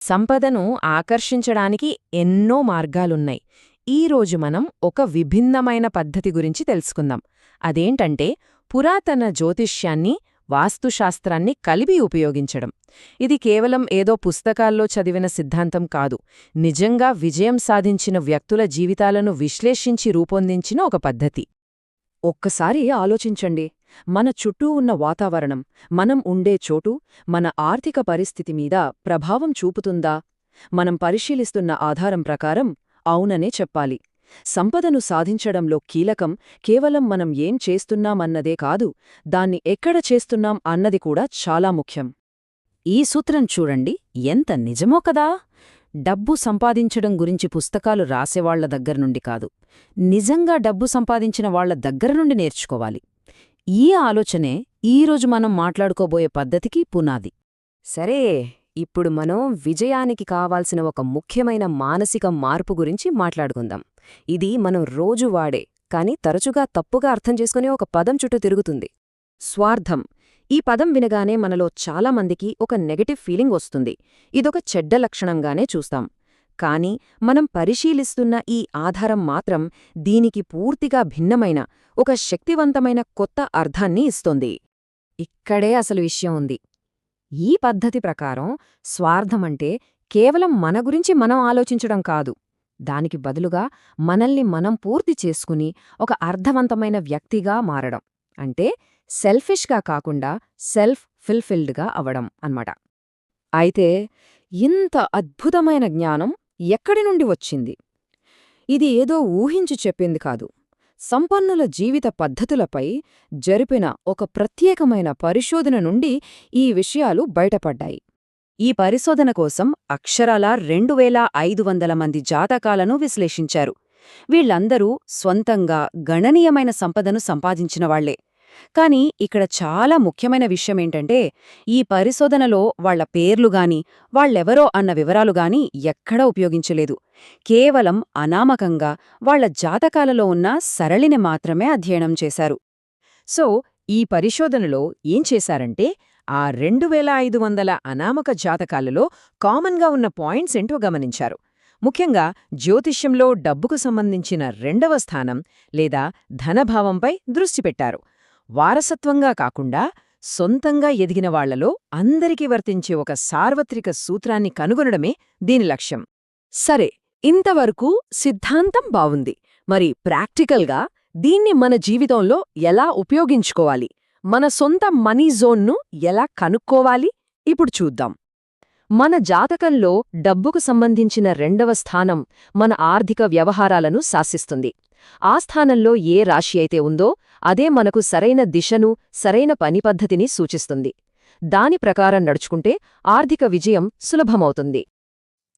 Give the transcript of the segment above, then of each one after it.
సంపదను ఆకర్షించడానికి ఎన్నో మార్గాలున్నాయి. ఈరోజు మనం ఒక విభిన్నమైన పద్ధతి గురించి తెలుసుకుందాం. అదేంటంటే పురాతన జ్యోతిష్యాన్ని, వాస్తుశాస్త్రాన్ని కలిపి ఉపయోగించడం. ఇది కేవలం ఏదో పుస్తకాల్లో చదివిన సిద్ధాంతం కాదు, నిజంగా విజయం సాధించిన వ్యక్తుల జీవితాలను విశ్లేషించి రూపొందించిన ఒక పద్ధతి. ఒక్కసారి ఆలోచించండి. మన చుట్టూ ఉన్న వాతావరణం, మనం ఉండే చోటు, మన ఆర్థిక పరిస్థితి మీద ప్రభావం చూపుతుందా? మనం పరిశీలిస్తున్న ఆధారం ప్రకారం అవుననే చెప్పాలి. సంపదను సాధించడంలో కీలకం కేవలం మనం ఏం చేస్తున్నామన్నదే కాదు, దాన్ని ఎక్కడ చేస్తున్నాం అన్నది కూడా చాలా ముఖ్యం. ఈ సూత్రం చూడండి, ఎంత నిజమో కదా! డబ్బు సంపాదించడం గురించి పుస్తకాలు రాసేవాళ్ల దగ్గర్నుండి కాదు, నిజంగా డబ్బు సంపాదించిన వాళ్ల దగ్గర నుండి నేర్చుకోవాలి. ఈ ఆలోచనే ఈరోజు మనం మాట్లాడుకోబోయే పద్ధతికి పునాది. సరే, ఇప్పుడు మనం విజయానికి కావాల్సిన ఒక ముఖ్యమైన మానసిక మార్పు గురించి మాట్లాడుకుందాం. ఇది మనం రోజు వాడే, కాని తరచుగా తప్పుగా అర్థం చేసుకునే ఒక పదం చుట్టూ తిరుగుతుంది: స్వార్థం. ఈ పదం వినగానే మనలో చాలామందికి ఒక నెగటివ్ ఫీలింగ్ వస్తుంది. ఇదొక చెడ్డ లక్షణంగానే చూస్తాం. కాని మనం పరిశీలిస్తున్న ఈ ఆధారం మాత్రం దీనికి పూర్తిగా భిన్నమైన, ఒక శక్తివంతమైన కొత్త అర్థాన్ని ఇస్తోంది. ఇక్కడే అసలు విషయం ఉంది. ఈ పద్ధతి ప్రకారం స్వార్థమంటే కేవలం మన గురించి మనం ఆలోచించడం కాదు, దానికి బదులుగా మనల్ని మనం పూర్తి చేసుకుని ఒక అర్థవంతమైన వ్యక్తిగా మారడం. అంటే సెల్ఫిష్గా కాకుండా సెల్ఫ్ ఫుల్ఫిల్డ్గా అవడం అన్నమాట. అయితే ఇంత అద్భుతమైన జ్ఞానం ఎక్కడి నుండి వచ్చింది? ఇది ఏదో ఊహించి చెప్పింది కాదు. సంపన్నుల జీవిత పద్ధతులపై జరిపిన ఒక ప్రత్యేకమైన పరిశోధన నుండి ఈ విషయాలు బయటపడ్డాయి. ఈ పరిశోధన కోసం అక్షరాల 2500 మంది జాతకాలను విశ్లేషించారు. వీళ్లందరూ స్వంతంగా గణనీయమైన సంపదను సంపాదించినవాళ్లే. కాని ఇక్కడ చాలా ముఖ్యమైన విషయమేంటంటే, ఈ పరిశోధనలో వాళ్ల పేర్లుగాని, వాళ్లెవరో అన్న వివరాలుగాని ఎక్కడా ఉపయోగించలేదు. కేవలం అనామకంగా వాళ్ల జాతకాలలో ఉన్న సరళిని మాత్రమే అధ్యయనం చేశారు. సో, ఈ పరిశోధనలో ఏం చేశారంటే, ఆ 2500 అనామక జాతకాలలో కామన్గా ఉన్న పాయింట్స్ ఏంటో గమనించారు. ముఖ్యంగా జ్యోతిష్యంలో డబ్బుకు సంబంధించిన 2వ స్థానం లేదా ధనభావంపై దృష్టి పెట్టారు. వారసత్వంగా కాకుండా సొంతంగా ఎదిగిన వాళ్లలో అందరికీ వర్తించే ఒక సార్వత్రిక సూత్రాన్ని కనుగొనడమే దీని లక్ష్యం. సరే, ఇంతవరకు సిద్ధాంతం బావుంది. మరి ప్రాక్టికల్గా దీన్ని మన జీవితంలో ఎలా ఉపయోగించుకోవాలి? మన సొంత మనీ జోన్ను ఎలా కనుక్కోవాలి? ఇప్పుడు చూద్దాం. మన జాతకంలో డబ్బుకు సంబంధించిన 2వ స్థానం మన ఆర్థిక వ్యవహారాలను శాసిస్తుంది. ఆ స్థానంలో ఏ రాశి అయితే ఉందో అదే మనకు సరైన దిశను, సరైన పని పద్ధతిని సూచిస్తుంది. దాని ప్రకారం నడుచుకుంటే ఆర్థిక విజయం సులభమవుతుంది.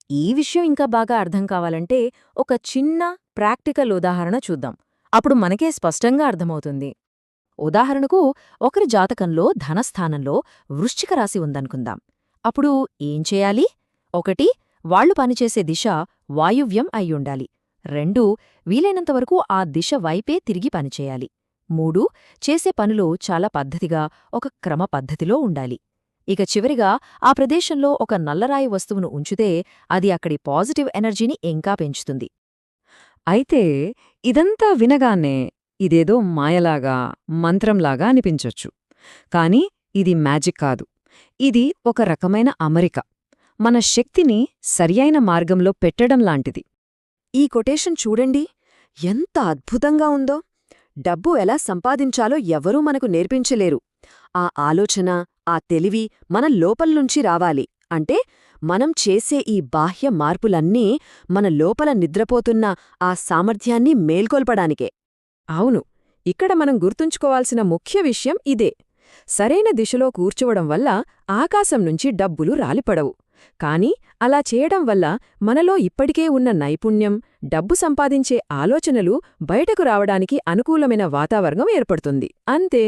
ఈ విషయం ఇంకా బాగా అర్థం కావాలంటే ఒక చిన్న ప్రాక్టికల్ ఉదాహరణ చూద్దాం. అప్పుడు మనకే స్పష్టంగా అర్థమవుతుంది. ఉదాహరణకు, ఒకరి జాతకంలో ధనస్థానంలో వృశ్చిక రాశి ఉందనుకుందాం. అప్పుడు ఏం చేయాలి? 1. వాళ్లు పనిచేసే దిశ వాయువ్యం అయ్యుండాలి. 2. వీలైనంతవరకు ఆ దిశ వైపే తిరిగి పనిచేయాలి. 3. చేసే పనులు చాలా పద్ధతిగా, ఒక క్రమ పద్ధతిలో ఉండాలి. ఇక చివరిగా ఆ ప్రదేశంలో ఒక నల్లరాయి వస్తువును ఉంచితే అది అక్కడి పాజిటివ్ ఎనర్జీని ఇంకా పెంచుతుంది. అయితే ఇదంతా వినగానే ఇదేదో మాయలాగా, మంత్రంలాగా అనిపించొచ్చు. కాని ఇది మ్యాజిక్ కాదు. ఇది ఒక రకమైన అమరిక, మన శక్తిని సరియైన మార్గంలో పెట్టడంలాంటిది. ఈ కొటేషన్ చూడండి, ఎంత అద్భుతంగా ఉందో! డబ్బు ఎలా సంపాదించాలో ఎవరూ మనకు నేర్పించలేరు. ఆ ఆలోచన, ఆ తెలివి మన లోపల్నుంచి రావాలి. అంటే మనం చేసే ఈ బాహ్య మార్పులన్నీ మన లోపల నిద్రపోతున్న ఆ సామర్థ్యాన్ని మేల్కొల్పడానికే. అవును, ఇక్కడ మనం గుర్తుంచుకోవాల్సిన ముఖ్య విషయం ఇదే. సరైన దిశలో కూర్చోవడం వల్ల ఆకాశం నుంచి డబ్బులు రాలిపడవు. కాని అలా చేయడం వల్ల మనలో ఇప్పటికే ఉన్న నైపుణ్యం, డబ్బు సంపాదించే ఆలోచనలు బయటకు రావడానికి అనుకూలమైన వాతావరణం ఏర్పడుతుంది. అంతే.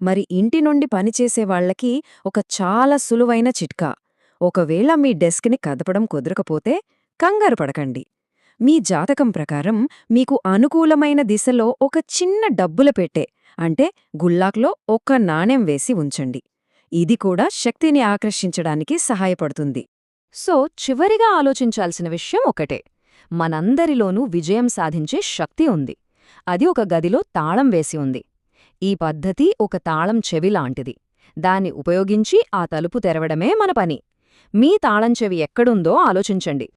మరి ఇంటి నుండి పనిచేసేవాళ్లకి ఒక చాలా సులువైన చిట్కా. ఒకవేళ మీ డెస్క్ని కదపడం కుదరకపోతే కంగారు పడకండి. మీ జాతకం ప్రకారం మీకు అనుకూలమైన దిశలో ఒక చిన్న డబ్బుల పెట్టె, అంటే గుల్లాక్లో ఒక్క నాణెం వేసి ఉంచండి. ఇది కూడా శక్తిని ఆకర్షించడానికి సహాయపడుతుంది. సో చివరిగా ఆలోచించాల్సిన విషయం ఒకటే. మనందరిలోనూ విజయం సాధించే శక్తి ఉంది. అది ఒక గదిలో తాళం వేసి ఉంది. ఈ పద్ధతి ఒక తాళం చెవిలాంటిది. దాన్ని ఉపయోగించి ఆ తలుపు తెరవడమే మన పని. మీ తాళం చెవి ఎక్కడుందో ఆలోచించండి.